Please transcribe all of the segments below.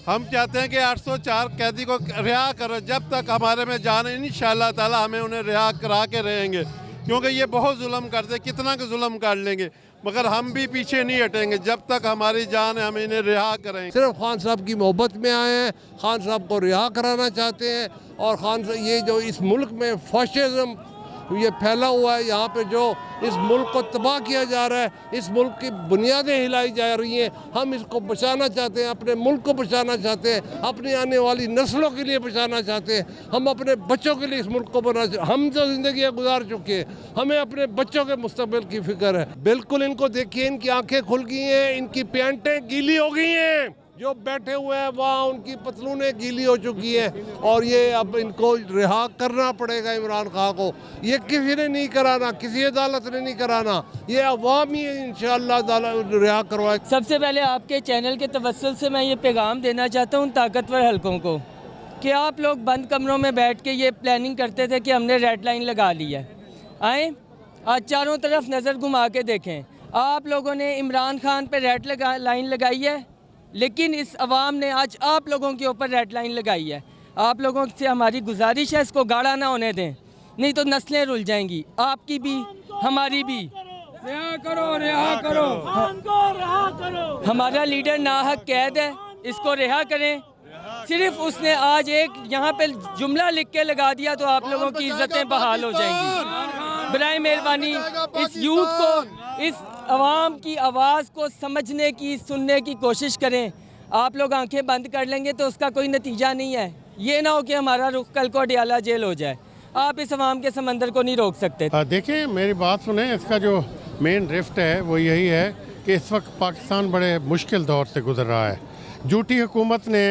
ہم چاہتے ہیں کہ 804 قیدی کو رہا کرو، جب تک ہمارے میں جان ہے انشاءاللہ تعالی ہمیں انہیں رہا کرا کے رہیں گے، کیونکہ یہ بہت ظلم کرتے، کتنا کہ ظلم کر لیں گے، مگر ہم بھی پیچھے نہیں ہٹیں گے، جب تک ہماری جان ہے ہم انہیں رہا کریں۔ صرف خان صاحب کی محبت میں آئے ہیں، خان صاحب کو رہا کرانا چاہتے ہیں، اور خان صاحب یہ جو اس ملک میں فاشزم یہ پھیلا ہوا ہے، یہاں پہ جو اس ملک کو تباہ کیا جا رہا ہے، اس ملک کی بنیادیں ہلائی جا رہی ہیں، ہم اس کو بچانا چاہتے ہیں، اپنے ملک کو بچانا چاہتے ہیں، اپنی آنے والی نسلوں کے لیے بچانا چاہتے ہیں، ہم اپنے بچوں کے لیے اس ملک کو ہم جو زندگیاں گزار چکے ہیں، ہمیں اپنے بچوں کے مستقبل کی فکر ہے۔ بالکل ان کو دیکھیے، ان کی آنکھیں کھل گئی ہیں، ان کی پینٹیں گیلی ہو گئی ہیں، جو بیٹھے ہوئے ہیں وہاں ان کی پتلونیں گیلی ہو چکی ہیں، اور یہ اب ان کو رہا کرنا پڑے گا عمران خان کو۔ یہ کسی نے نہیں کرانا، کسی عدالت نے نہیں کرانا، یہ عوام ہی انشاءاللہ رہا کروائے۔ سب سے پہلے آپ کے چینل کے توسل سے میں یہ پیغام دینا چاہتا ہوں طاقتور حلقوں کو کہ آپ لوگ بند کمروں میں بیٹھ کے یہ پلاننگ کرتے تھے کہ ہم نے ریڈ لائن لگا لی ہے، آئیں آج چاروں طرف نظر گھما کے دیکھیں، آپ لوگوں نے عمران خان پہ ریڈ لائن لگائی ہے، لیکن اس عوام نے آج آپ لوگوں کے اوپر ریڈ لائن لگائی ہے۔ آپ لوگوں سے ہماری گزارش ہے اس کو گاڑا نہ ہونے دیں، نہیں تو نسلیں رل جائیں گی، آپ کی بھی ہماری بھی۔ رہا کرو، رہا کرو، خان کو رہا کرو۔ ہمارا لیڈر ناحق قید ہے، اس کو رہا کریں۔ صرف اس نے آج ایک یہاں پہ جملہ لکھ کے لگا دیا تو آپ لوگوں کی عزتیں بحال ہو جائیں گی۔ برائے مہربانی اس یوتھ کو، اس عوام کی آواز کو سمجھنے کی، سننے کی کوشش کریں۔ آپ لوگ آنکھیں بند کر لیں گے تو اس کا کوئی نتیجہ نہیں ہے، یہ نہ ہو کہ ہمارا رخ کل کو اڈیالہ جیل ہو جائے۔ آپ اس عوام کے سمندر کو نہیں روک سکتے۔ دیکھیں میری بات سنیں، اس کا جو مین رفٹ ہے وہ یہی ہے کہ اس وقت پاکستان بڑے مشکل دور سے گزر رہا ہے۔ جھوٹی حکومت نے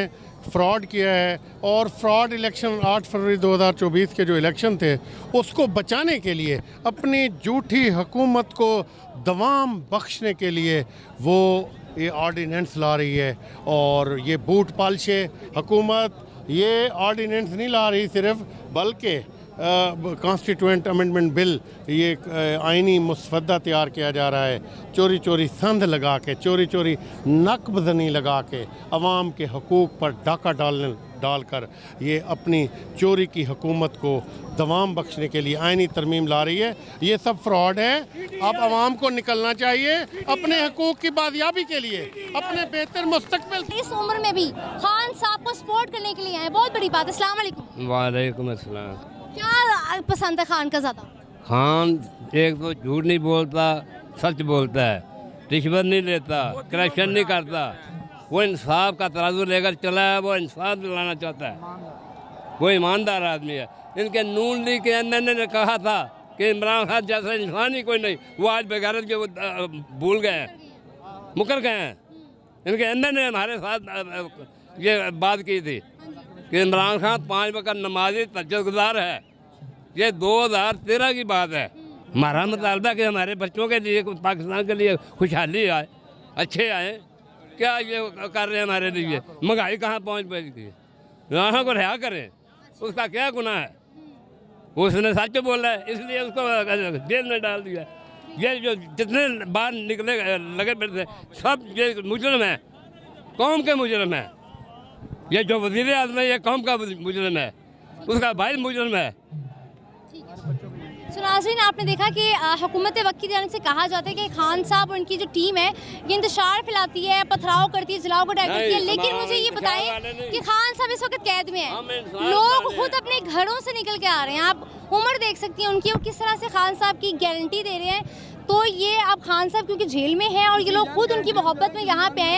فراڈ کیا ہے، اور فراڈ الیکشن 8 فروری 2024 کے جو الیکشن تھے اس کو بچانے کے لیے، اپنی جھوٹی حکومت کو دوام بخشنے کے لیے وہ یہ آرڈیننس لا رہی ہے، اور یہ بوٹ پالشے حکومت یہ آرڈیننس نہیں لا رہی صرف، بلکہ کانسٹیٹوئنٹ امنڈمنٹ بل، یہ آئینی مسودہ تیار کیا جا رہا ہے، چوری چوری سند لگا کے، چوری چوری نک بزنی لگا کے، عوام کے حقوق پر ڈاکہ ڈال کر یہ اپنی چوری کی حکومت کو دوام بخشنے کے لیے آئینی ترمیم لا رہی ہے۔ یہ سب فراڈ ہے۔ اب عوام کو نکلنا چاہیے اپنے حقوق کی بازیابی کے لیے، اپنے بہتر مستقبل۔ اس عمر میں بھی خان صاحب کو سپورٹ کرنے کے لیے آئے، بہت بڑی بات ہے۔ السلام علیکم۔ وعلیکم السلام۔ کیا پسند ہے خان کا زیادہ؟ خان ایک تو جھوٹ نہیں بولتا، سچ بولتا ہے، رشوت نہیں لیتا، کرپشن نہیں کرتا، وہ انصاف کا ترازو لے کر چلا ہے، وہ انصاف دلانا چاہتا ہے، وہ ایماندار آدمی ہے۔ ان کے نون لیگ کے ایم این اے نے کہا تھا کہ عمران خان جیسا انسان ہی کوئی نہیں، وہ آج بغیرت کے وہ بھول گئے ہیں، مکر گئے ہیں۔ ان کے ایم این اے ہمارے ساتھ یہ بات کی تھی کہ عمران خان 5 وقت نمازی تہجد گزار ہے۔ یہ 2013 کی بات ہے۔ ہمارا مطالبہ کہ ہمارے بچوں کے لیے، پاکستان کے لیے خوشحالی آئے، اچھے آئیں، کیا یہ کر رہے ہیں ہمارے لیے؟ مہنگائی کہاں پہنچ گئی؟ یہاں کو رہا کریں، اس کا کیا گناہ ہے؟ اس نے سچ بولا ہے، اس لیے اس کو جیل میں ڈال دیا۔ یہ جو جتنے بار نکلے لگے پڑتے سب یہ مجرم ہیں، قوم کے مجرم ہیں۔ یہ جو وزیر اعظم ہے یہ قوم کا مجرم ہے، اس کا بھائی مجرم ہے۔ ناظرین آپ نے دیکھا کہ حکومت وقت کی جانب سے کہا جاتا ہے کہ خان صاحب اور ان کی جو ٹیم ہے یہ انتشار پھیلاتی ہے، پتھراؤ کرتی ہے، جلاؤ کو اٹیک کرتی ہے، لیکن مجھے یہ بتائیں کہ خان صاحب اس وقت قید میں ہیں، لوگ خود اپنے گھروں سے نکل کے آ رہے ہیں، آپ عمر دیکھ سکتی ہیں ان کی، اور کس طرح سے خان صاحب کی گارنٹی دے رہے ہیں۔ تو یہ اب خان صاحب کیونکہ جیل میں ہیں اور یہ لوگ خود ان کی محبت میں یہاں پہ آئے ہیں۔